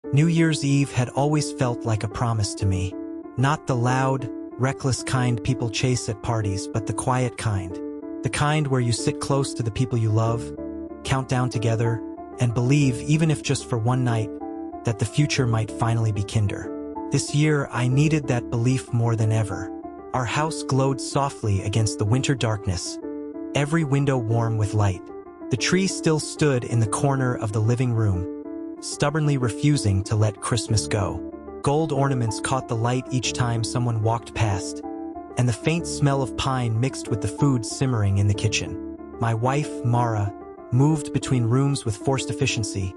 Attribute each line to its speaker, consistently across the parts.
Speaker 1: New Year's Eve had always felt like a promise to me. Not the loud, reckless kind people chase at parties, but the quiet kind. The kind where you sit close to the people you love, count down together, and believe, even if just for one night, that the future might finally be kinder. This year, I needed that belief more than ever. Our house glowed softly against the winter darkness, every window warm with light. The tree still stood in the corner of the living room, stubbornly refusing to let Christmas go. Gold ornaments caught the light each time someone walked past, and the faint smell of pine mixed with the food simmering in the kitchen. My wife, Mara, moved between rooms with forced efficiency,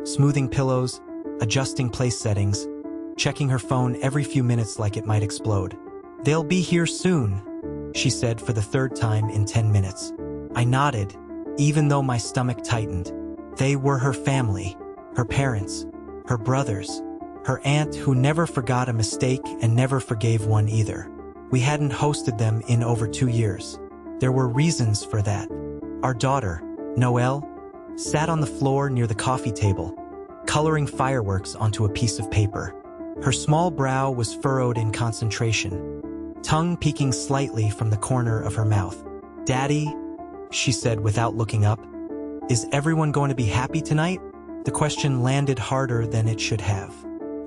Speaker 1: smoothing pillows, adjusting place settings, checking her phone every few minutes like it might explode. "They'll be here soon," she said for the third time in 10 minutes. I nodded, even though my stomach tightened. They were her family, her parents, her brothers, her aunt who never forgot a mistake and never forgave one either. We hadn't hosted them in over 2 years. There were reasons for that. Our daughter, Noelle, sat on the floor near the coffee table, coloring fireworks onto a piece of paper. Her small brow was furrowed in concentration, tongue peeking slightly from the corner of her mouth. "Daddy," she said without looking up, "is everyone going to be happy tonight?" The question landed harder than it should have.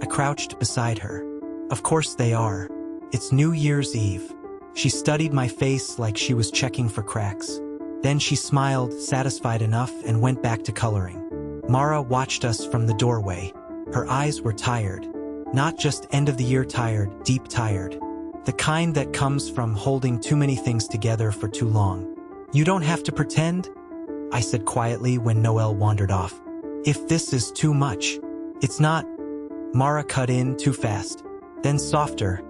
Speaker 1: I crouched beside her. "Of course they are. It's New Year's Eve." She studied my face like she was checking for cracks. Then she smiled, satisfied enough, and went back to coloring. Mara watched us from the doorway. Her eyes were tired. Not just end-of-the-year tired, deep tired. The kind that comes from holding too many things together for too long. "You don't have to pretend," I said quietly when Noelle wandered off. "If this is too much." "It's not." Mara cut in too fast. Then softer.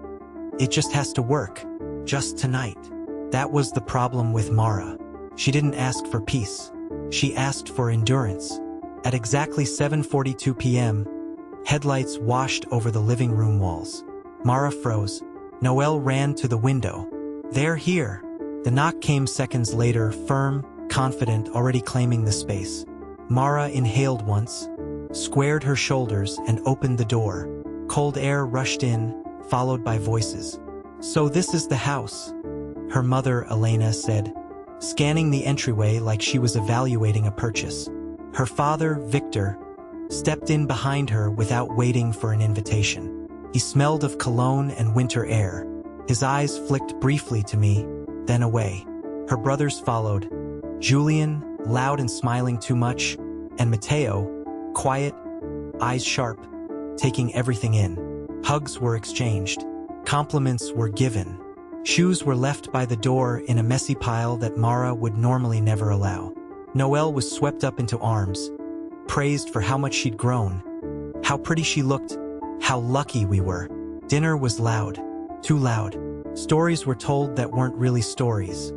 Speaker 1: "It just has to work. Just tonight." That was the problem with Mara. She didn't ask for peace. She asked for endurance. At exactly 7:42 p.m., headlights washed over the living room walls. Mara froze. Noelle ran to the window. "They're here." The knock came seconds later, firm, confident, already claiming the space. Mara inhaled once, squared her shoulders, and opened the door. Cold air rushed in, followed by voices. "So this is the house," her mother, Elena, said, scanning the entryway like she was evaluating a purchase. Her father, Victor, stepped in behind her without waiting for an invitation. He smelled of cologne and winter air. His eyes flicked briefly to me, then away. Her brothers followed. Julian, loud and smiling too much, and Matteo, quiet, eyes sharp, taking everything in. Hugs were exchanged. Compliments were given. Shoes were left by the door in a messy pile that Mara would normally never allow. Noelle was swept up into arms, praised for how much she'd grown, how pretty she looked, how lucky we were. Dinner was loud, too loud. Stories were told that weren't really stories,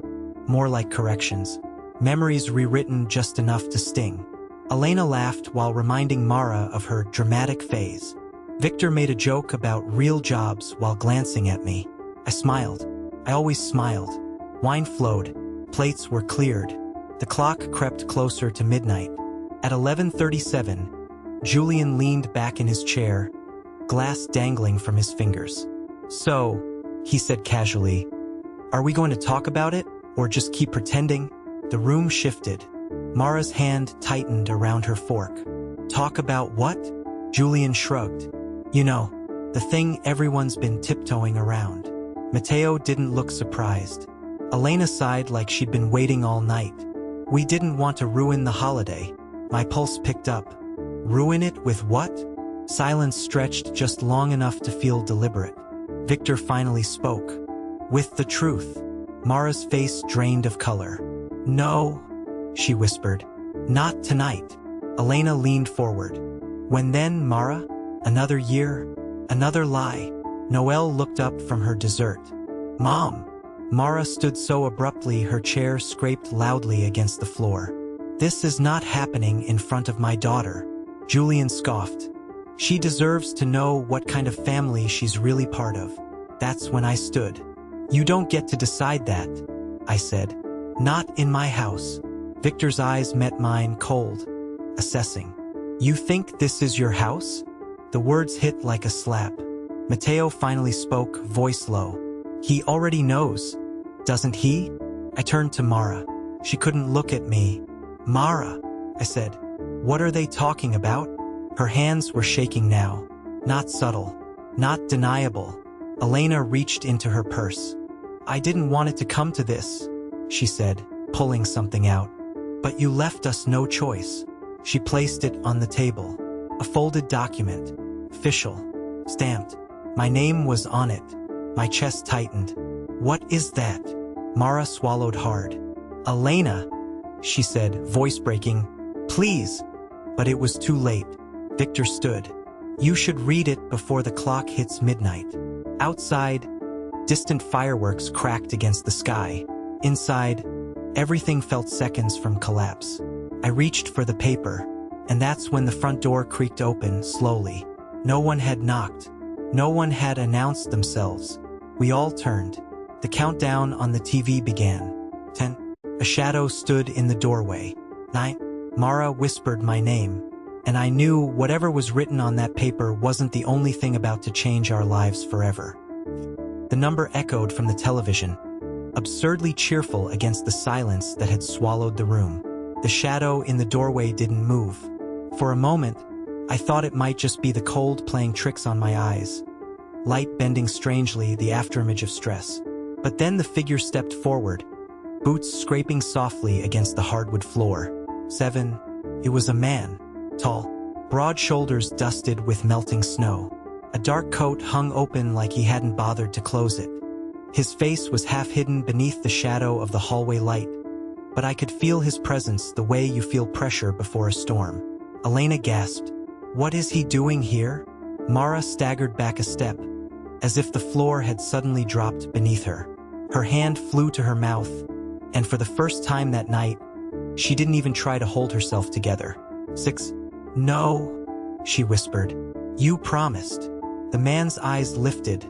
Speaker 1: more like corrections. Memories rewritten just enough to sting. Elena laughed while reminding Mara of her dramatic phase. Victor made a joke about real jobs while glancing at me. I smiled. I always smiled. Wine flowed. Plates were cleared. The clock crept closer to midnight. At 11:37, Julian leaned back in his chair, glass dangling from his fingers. "So," he said casually, "are we going to talk about it, or just keep pretending?" The room shifted. Mara's hand tightened around her fork. "Talk about what?" Julian shrugged. "You know, the thing everyone's been tiptoeing around." Matteo didn't look surprised. Elena sighed like she'd been waiting all night. "We didn't want to ruin the holiday." My pulse picked up. Ruin it with what? Silence stretched just long enough to feel deliberate. Victor finally spoke. "With the truth." Mara's face drained of color. "No," she whispered. "Not tonight." Elena leaned forward. "When then, Mara? Another year? Another lie?" Noelle looked up from her dessert. "Mom!" Mara stood so abruptly her chair scraped loudly against the floor. "This is not happening in front of my daughter." Julian scoffed. "She deserves to know what kind of family she's really part of." That's when I stood. "You don't get to decide that," I said. "Not in my house." Victor's eyes met mine, cold, assessing. "You think this is your house?" The words hit like a slap. Mateo finally spoke, voice low. He already knows, doesn't he? I turned to Mara. She couldn't look at me. Mara, I said. What are they talking about? Her hands were shaking now. Not subtle. Not deniable. Elena reached into her purse. I didn't want it to come to this, she said, pulling something out. But you left us no choice. She placed it on the table. A folded document. Official. Stamped. My name was on it. My chest tightened. What is that? Mara swallowed hard. Elena, she said, voice breaking. Please. But it was too late. Victor stood. You should read it before the clock hits midnight. Outside, distant fireworks cracked against the sky. Inside, everything felt seconds from collapse. I reached for the paper, and that's when the front door creaked open slowly. No one had knocked. No one had announced themselves. We all turned. The countdown on the TV began. 10. A shadow stood in the doorway. 9. Mara whispered my name, and I knew whatever was written on that paper wasn't the only thing about to change our lives forever. The number echoed from the television, absurdly cheerful against the silence that had swallowed the room. The shadow in the doorway didn't move. For a moment, I thought it might just be the cold playing tricks on my eyes, light bending strangely, the afterimage of stress. But then the figure stepped forward, boots scraping softly against the hardwood floor. 7. It was a man, tall, broad shoulders dusted with melting snow. A dark coat hung open like he hadn't bothered to close it. His face was half hidden beneath the shadow of the hallway light, but I could feel his presence the way you feel pressure before a storm. Elena gasped. What is he doing here? Mara staggered back a step, as if the floor had suddenly dropped beneath her. Her hand flew to her mouth, and for the first time that night, she didn't even try to hold herself together. 6. No, she whispered. You promised. The man's eyes lifted,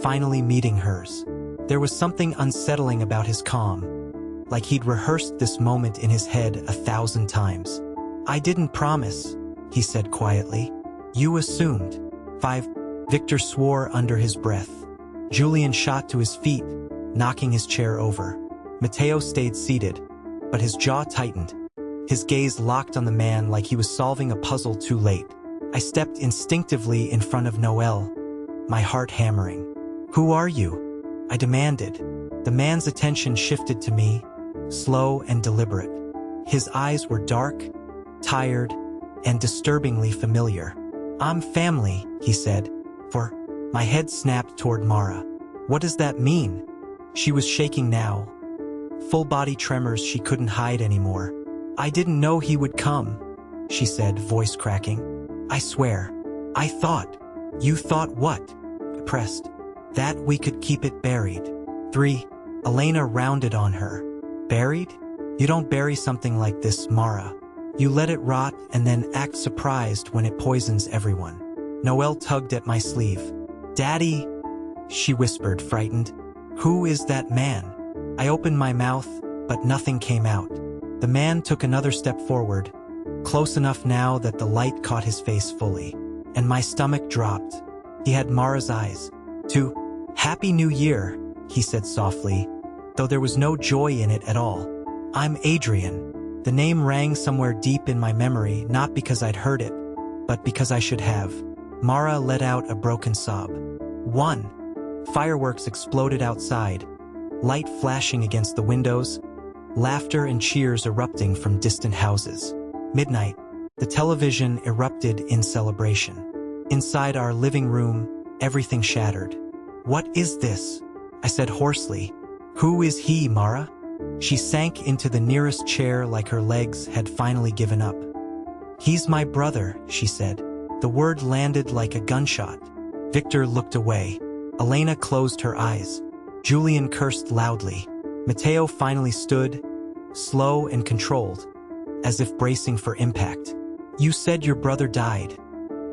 Speaker 1: finally meeting hers. There was something unsettling about his calm, like he'd rehearsed this moment in his head 1,000 times. I didn't promise, he said quietly. You assumed. 5. Victor swore under his breath. Julian shot to his feet, knocking his chair over. Mateo stayed seated, but his jaw tightened. His gaze locked on the man like he was solving a puzzle too late. I stepped instinctively in front of Noel, my heart hammering. Who are you? I demanded. The man's attention shifted to me, slow and deliberate. His eyes were dark, tired, and disturbingly familiar. I'm family, he said. For my head snapped toward Mara. What does that mean? She was shaking now, full body tremors she couldn't hide anymore. I didn't know he would come, she said, voice cracking. I swear. I thought. You thought what? Pressed. That we could keep it buried. 3. Elena rounded on her. Buried? You don't bury something like this, Mara. You let it rot and then act surprised when it poisons everyone. Noelle tugged at my sleeve. Daddy, she whispered, frightened. Who is that man? I opened my mouth, but nothing came out. The man took another step forward, close enough now that the light caught his face fully, and my stomach dropped. He had Mara's eyes. 2. Happy New Year, he said softly, though there was no joy in it at all. I'm Adrian. The name rang somewhere deep in my memory, not because I'd heard it, but because I should have. Mara let out a broken sob. 1. Fireworks exploded outside, light flashing against the windows, laughter and cheers erupting from distant houses. Midnight, the television erupted in celebration. Inside our living room, everything shattered. What is this? I said hoarsely. Who is he, Mara? She sank into the nearest chair like her legs had finally given up. He's my brother, she said. The word landed like a gunshot. Victor looked away. Elena closed her eyes. Julian cursed loudly. Mateo finally stood, slow and controlled, as if bracing for impact. You said your brother died,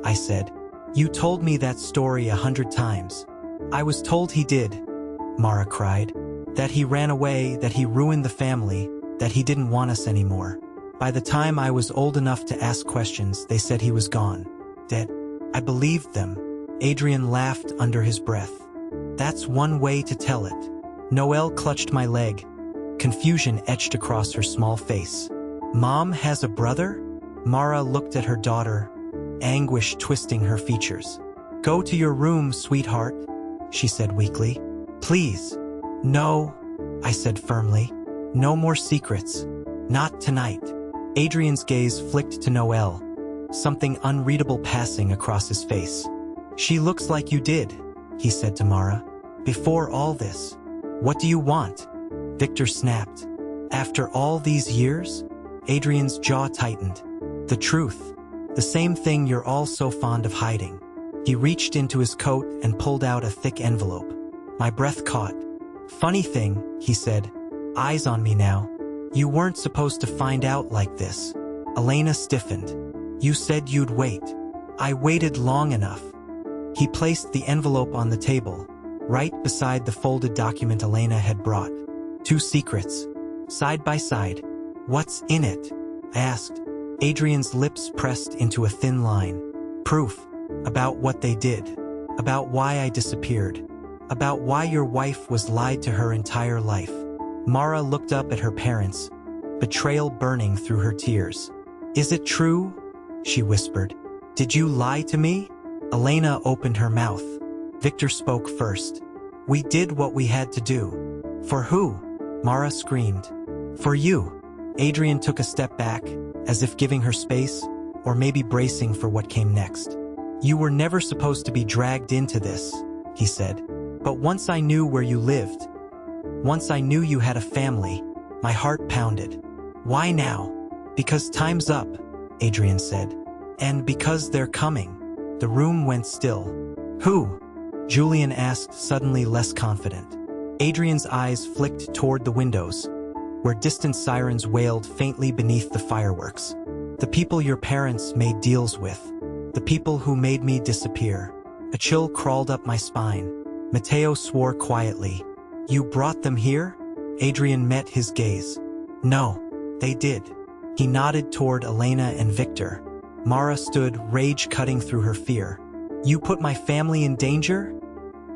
Speaker 1: I said. You told me that story 100 times. I was told he did, Mara cried. That he ran away, that he ruined the family, that he didn't want us anymore. By the time I was old enough to ask questions, they said he was gone, dead. I believed them. Adrian laughed under his breath. That's one way to tell it. Noelle clutched my leg. Confusion etched across her small face. Mom has a brother? Mara looked at her daughter, anguish twisting her features. Go to your room, sweetheart, she said weakly. Please. No, I said firmly. No more secrets. Not tonight. Adrian's gaze flicked to Noelle, something unreadable passing across his face. She looks like you did, he said to Mara. Before all this. What do you want? Victor snapped. After all these years? Adrian's jaw tightened. The truth. The same thing you're all so fond of hiding. He reached into his coat and pulled out a thick envelope. My breath caught. Funny thing, he said. Eyes on me now. You weren't supposed to find out like this. Elena stiffened. You said you'd wait. I waited long enough. He placed the envelope on the table, right beside the folded document Elena had brought. 2 secrets. Side by side. What's in it? I asked. Adrian's lips pressed into a thin line. Proof. About what they did. About why I disappeared. About why your wife was lied to her entire life. Mara looked up at her parents, betrayal burning through her tears. Is it true? She whispered. Did you lie to me? Elena opened her mouth. Victor spoke first. We did what we had to do. For who? Mara screamed. For you. Adrian took a step back, as if giving her space, or maybe bracing for what came next. You were never supposed to be dragged into this, he said. But once I knew where you lived, once I knew you had a family, my heart pounded. Why now? Because time's up, Adrian said. And because they're coming. The room went still. Who? Julian asked, suddenly less confident. Adrian's eyes flicked toward the windows, where distant sirens wailed faintly beneath the fireworks. The people your parents made deals with. The people who made me disappear. A chill crawled up my spine. Matteo swore quietly. You brought them here? Adrian met his gaze. No, they did. He nodded toward Elena and Victor. Mara stood, rage cutting through her fear. You put my family in danger?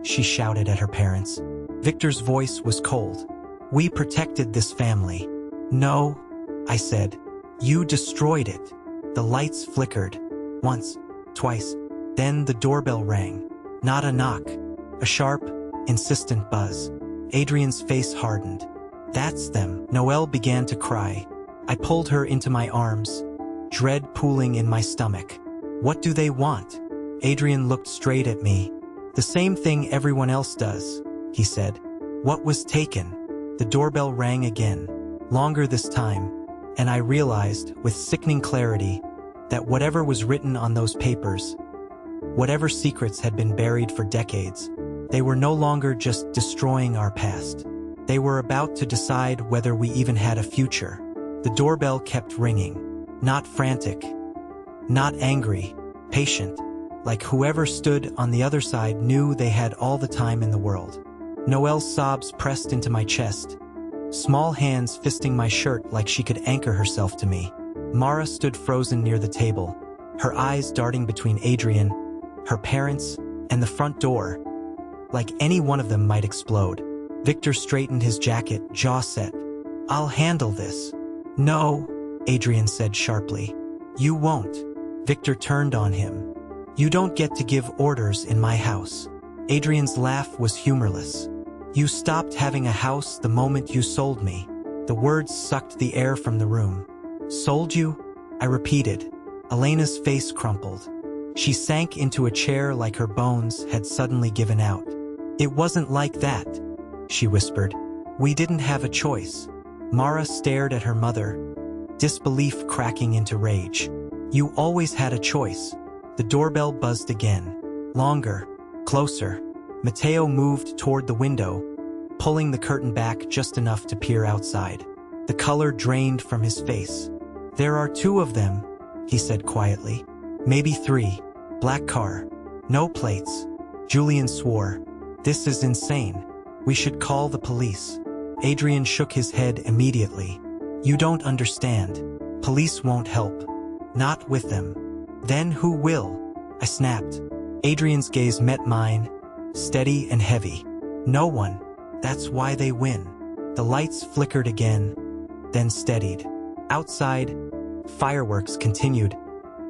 Speaker 1: She shouted at her parents. Victor's voice was cold. We protected this family. No, I said. You destroyed it. The lights flickered. Once, twice. Then the doorbell rang. Not a knock. A sharp, insistent buzz. Adrian's face hardened. That's them. Noelle began to cry. I pulled her into my arms, dread pooling in my stomach. What do they want? Adrian looked straight at me. The same thing everyone else does, he said. What was taken? The doorbell rang again, longer this time, and I realized, with sickening clarity, that whatever was written on those papers, whatever secrets had been buried for decades, they were no longer just destroying our past. They were about to decide whether we even had a future. The doorbell kept ringing, not frantic, not angry, patient, like whoever stood on the other side knew they had all the time in the world. Noelle's sobs pressed into my chest, small hands fisting my shirt like she could anchor herself to me. Mara stood frozen near the table, her eyes darting between Adrian, her parents, and the front door, like any one of them might explode. Victor straightened his jacket, jaw set. I'll handle this. No, Adrian said sharply. You won't. Victor turned on him. You don't get to give orders in my house. Adrian's laugh was humorless. You stopped having a house the moment you sold me. The words sucked the air from the room. Sold you? I repeated. Elena's face crumpled. She sank into a chair like her bones had suddenly given out. It wasn't like that, she whispered. We didn't have a choice. Mara stared at her mother, disbelief cracking into rage. You always had a choice. The doorbell buzzed again. Longer, closer. Matteo moved toward the window, pulling the curtain back just enough to peer outside. The color drained from his face. There are 2 of them, he said quietly. Maybe 3. Black car. No plates. Julian swore. This is insane. We should call the police. Adrian shook his head immediately. You don't understand. Police won't help. Not with them. Then who will? I snapped. Adrian's gaze met mine, steady and heavy. No one. That's why they win. The lights flickered again, then steadied. Outside, fireworks continued,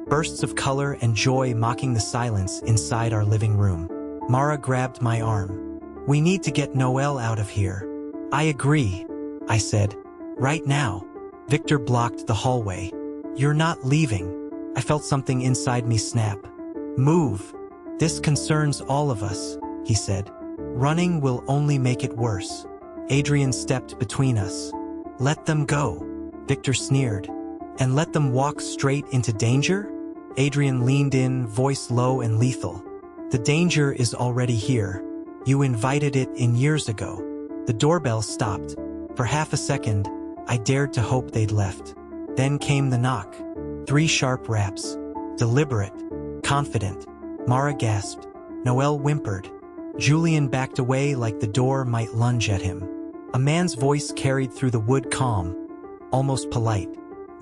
Speaker 1: bursts of color and joy mocking the silence inside our living room. Mara grabbed my arm. We need to get Noelle out of here. I agree, I said. Right now. Victor blocked the hallway. You're not leaving. I felt something inside me snap. Move. This concerns all of us, he said. Running will only make it worse. Adrian stepped between us. Let them go, Victor sneered. And let them walk straight into danger? Adrian leaned in, voice low and lethal. The danger is already here. You invited it in years ago. The doorbell stopped. For half a second, I dared to hope they'd left. Then came the knock. 3 sharp raps. Deliberate. Confident. Mara gasped. Noelle whimpered. Julian backed away like the door might lunge at him. A man's voice carried through the wood calm, almost polite.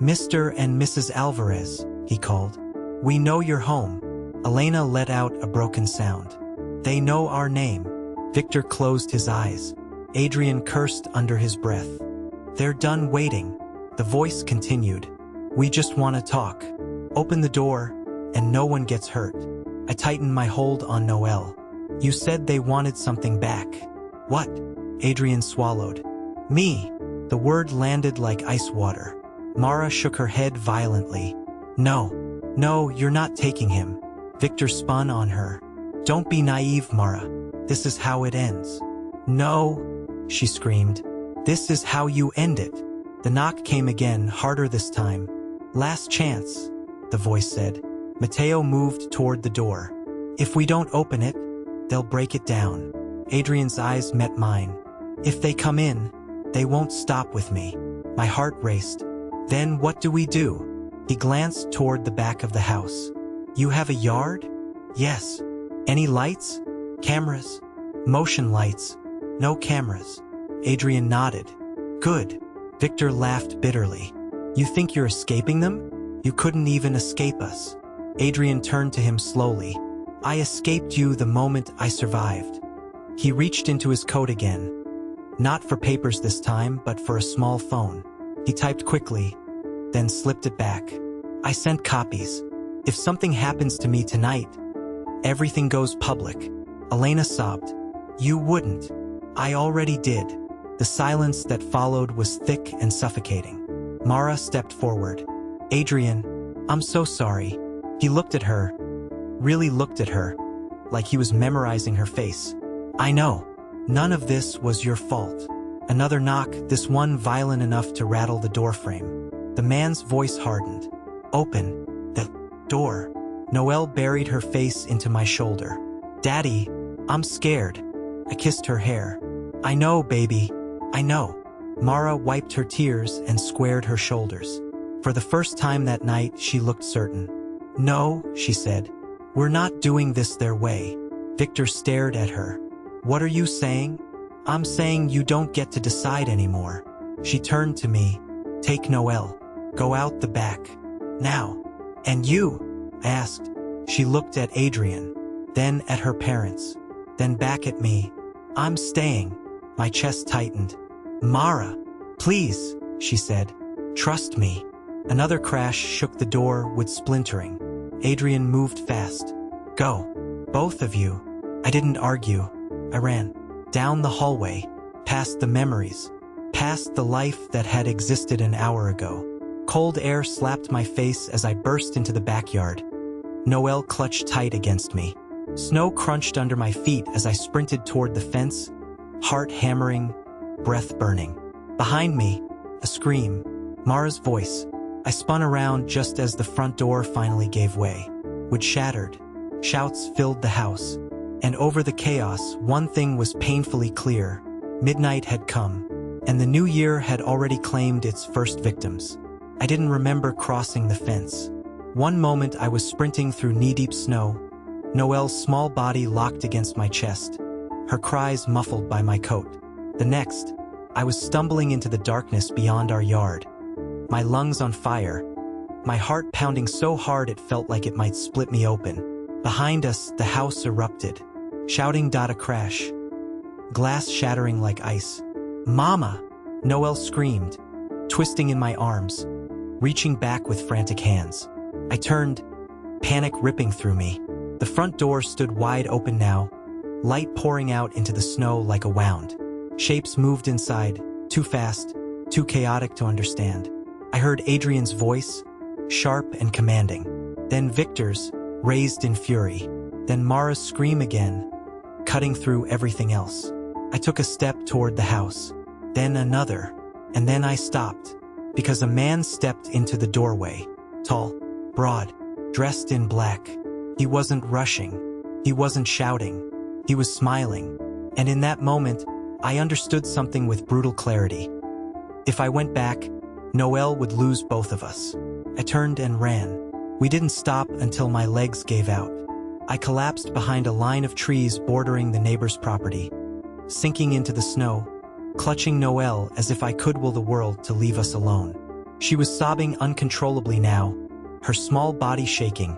Speaker 1: Mr. and Mrs. Alvarez, he called. We know you're home. Elena let out a broken sound. They know our name. Victor closed his eyes. Adrian cursed under his breath. They're done waiting. The voice continued. We just want to talk. Open the door, and no one gets hurt. I tightened my hold on Noelle. You said they wanted something back. What? Adrian swallowed. Me. The word landed like ice water. Mara shook her head violently. No, you're not taking him. Victor spun on her. Don't be naive, Mara. This is how it ends. No, she screamed. This is how you end it. The knock came again, harder this time. Last chance, the voice said. Mateo moved toward the door. If we don't open it, they'll break it down. Adrian's eyes met mine. If they come in, they won't stop with me. My heart raced. Then what do we do? He glanced toward the back of the house. You have a yard? Yes. Any lights? Cameras? Motion lights. No cameras. Adrian nodded. Good. Victor laughed bitterly. You think you're escaping them? You couldn't even escape us. Adrian turned to him slowly. I escaped you the moment I survived. He reached into his coat again. Not for papers this time, but for a small phone. He typed quickly, then slipped it back. I sent copies. If something happens to me tonight, everything goes public. Elena sobbed. You wouldn't. I already did. The silence that followed was thick and suffocating. Mara stepped forward. Adrian, I'm so sorry. He looked at her, really looked at her, like he was memorizing her face. I know. None of this was your fault. Another knock, this one violent enough to rattle the doorframe. The man's voice hardened. Open the door. Noelle buried her face into my shoulder. Daddy, I'm scared. I kissed her hair. I know, baby. I know. Mara wiped her tears and squared her shoulders. For the first time that night, she looked certain. No, she said. We're not doing this their way. Victor stared at her. What are you saying? I'm saying you don't get to decide anymore. She turned to me. Take Noelle. Go out the back. Now. And you? I asked. She looked at Adrian, then at her parents, then back at me. I'm staying. My chest tightened. Mara, please, she said. Trust me. Another crash shook the door, wood splintering. Adrian moved fast. Go. Both of you. I didn't argue. I ran. Down the hallway. Past the memories. Past the life that had existed an hour ago. Cold air slapped my face as I burst into the backyard. Noelle clutched tight against me. Snow crunched under my feet as I sprinted toward the fence, heart hammering, breath burning. Behind me, a scream. Mara's voice. I spun around just as the front door finally gave way. Wood shattered. Shouts filled the house. And over the chaos, one thing was painfully clear. Midnight had come, and the new year had already claimed its first victims. I didn't remember crossing the fence. One moment I was sprinting through knee-deep snow, Noelle's small body locked against my chest, her cries muffled by my coat. The next, I was stumbling into the darkness beyond our yard, my lungs on fire, my heart pounding so hard it felt like it might split me open. Behind us, the house erupted. Shouting, a crash. Glass shattering like ice. "Mama!" Noelle screamed, twisting in my arms, reaching back with frantic hands. I turned, panic ripping through me. The front door stood wide open now, light pouring out into the snow like a wound. Shapes moved inside, too fast, too chaotic to understand. I heard Adrian's voice, sharp and commanding. Then Victor's, raised in fury. Then Mara's scream again, cutting through everything else. I took a step toward the house, then another, and then I stopped, because a man stepped into the doorway, tall, broad, dressed in black. He wasn't rushing. He wasn't shouting. He was smiling. And in that moment, I understood something with brutal clarity. If I went back, Noelle would lose both of us. I turned and ran. We didn't stop until my legs gave out. I collapsed behind a line of trees bordering the neighbor's property, sinking into the snow, clutching Noelle as if I could will the world to leave us alone. She was sobbing uncontrollably now, her small body shaking,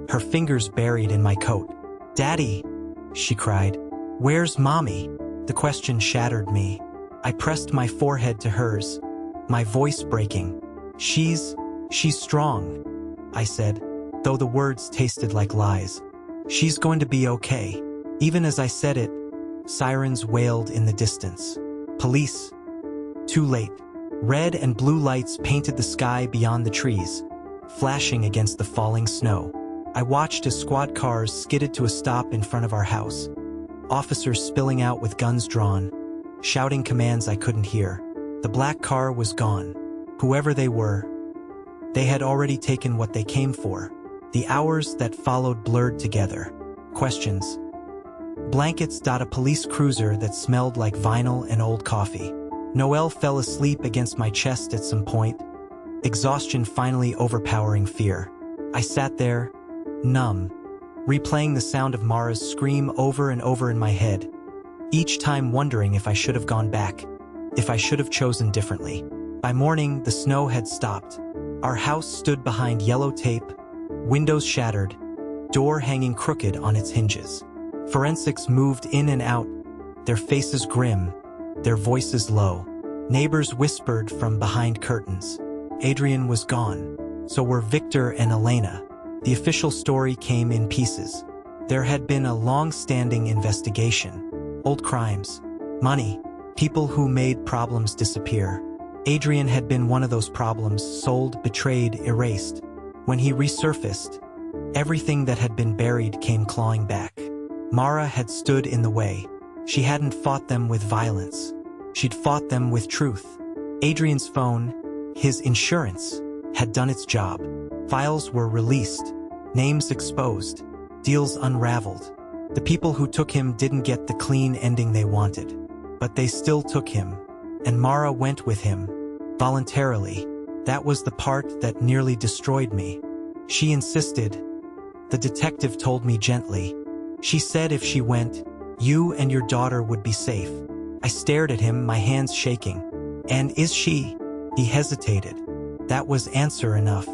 Speaker 1: her fingers buried in my coat. "Daddy," she cried. "Where's Mommy?" The question shattered me. I pressed my forehead to hers, my voice breaking. She's strong," I said, though the words tasted like lies. "She's going to be okay." Even as I said it, sirens wailed in the distance. Police. Too late. Red and blue lights painted the sky beyond the trees, flashing against the falling snow. I watched as squad cars skidded to a stop in front of our house, officers spilling out with guns drawn, shouting commands I couldn't hear. The black car was gone. Whoever they were, they had already taken what they came for. The hours that followed blurred together. Questions. Blankets. A police cruiser that smelled like vinyl and old coffee. Noelle fell asleep against my chest at some point, exhaustion finally overpowering fear. I sat there, numb, replaying the sound of Mara's scream over and over in my head, each time wondering if I should have gone back, if I should have chosen differently. By morning, the snow had stopped. Our house stood behind yellow tape, windows shattered, door hanging crooked on its hinges. Forensics moved in and out, their faces grim, their voices low. Neighbors whispered from behind curtains. Adrian was gone. So were Victor and Elena. The official story came in pieces. There had been a long-standing investigation. Old crimes, money, people who made problems disappear. Adrian had been one of those problems, sold, betrayed, erased. When he resurfaced, everything that had been buried came clawing back. Mara had stood in the way. She hadn't fought them with violence. She'd fought them with truth. Adrian's phone, his insurance, had done its job. Files were released, names exposed, deals unraveled. The people who took him didn't get the clean ending they wanted, but they still took him, and Mara went with him, voluntarily. That was the part that nearly destroyed me. She insisted. The detective told me gently. She said if she went, you and your daughter would be safe. I stared at him, my hands shaking. "And is she?" He hesitated. That was answer enough.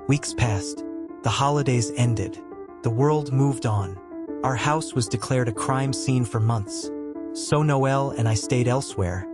Speaker 1: Weeks passed. The holidays ended. The world moved on. Our house was declared a crime scene for months. So Noelle and I stayed elsewhere,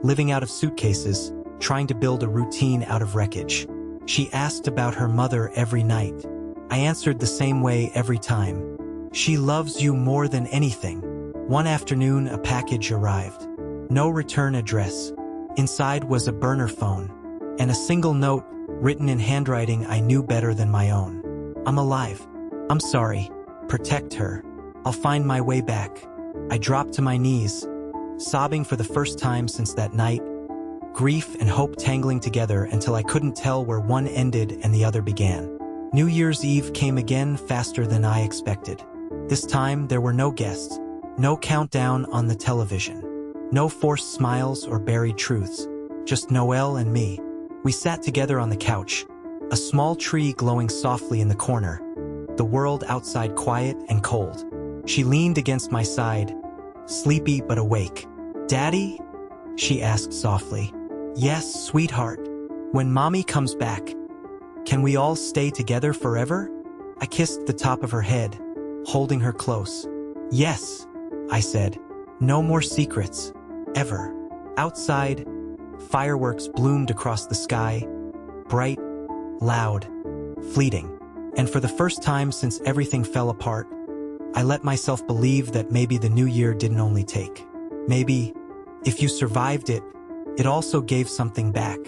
Speaker 1: living out of suitcases, trying to build a routine out of wreckage. She asked about her mother every night. I answered the same way every time. "She loves you more than anything." One afternoon, a package arrived. No return address. Inside was a burner phone, and a single note, written in handwriting I knew better than my own. "I'm alive. I'm sorry. Protect her. I'll find my way back." I dropped to my knees, sobbing for the first time since that night, grief and hope tangling together until I couldn't tell where one ended and the other began. New Year's Eve came again faster than I expected. This time, there were no guests, no countdown on the television, no forced smiles or buried truths, just Noelle and me. We sat together on the couch, a small tree glowing softly in the corner, the world outside quiet and cold. She leaned against my side, sleepy but awake. "Daddy?" she asked softly. "Yes, sweetheart. When Mommy comes back, can we all stay together forever?" I kissed the top of her head, holding her close. Yes, I said. No more secrets. Ever. Outside, fireworks bloomed across the sky, bright, loud, fleeting. And for the first time since everything fell apart, I let myself believe that maybe the new year didn't only take. Maybe, if you survived it, it also gave something back.